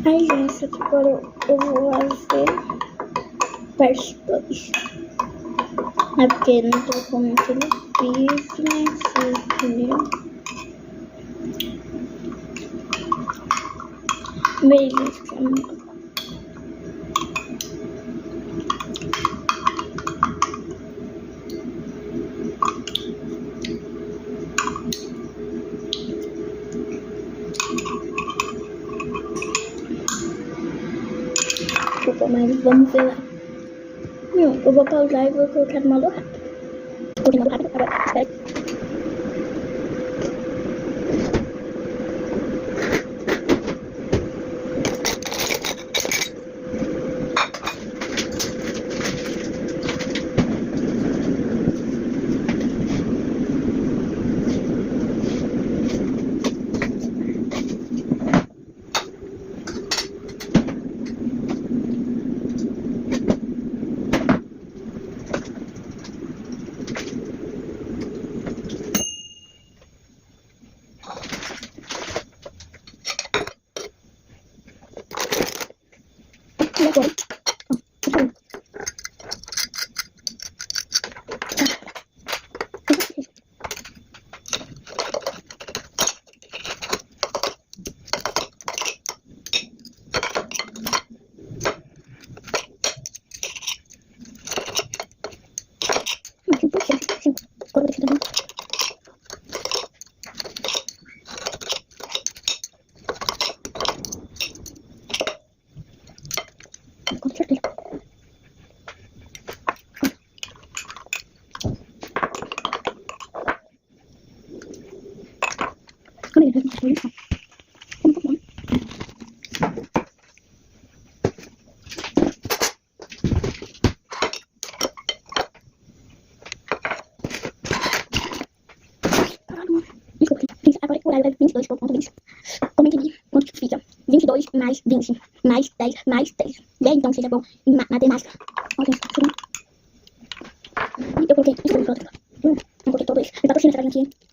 Aí isso agora eu vou fazer pastas. É porque não tô com aquele business, entendeu? Beleza. Mas vamos ver lá. Eu vou pausar e vou colocar no modo rápido. Coloquei no modo rápido, agora espera. Agora o horário é 22,20. Comente aí quanto que fica. 22 mais 20 mais 10 mais 10. E aí, então seja bom em matemática. Olha isso. E eu coloquei isso para o outro. Eu coloquei todo isso. Ele tá puxando essa aqui.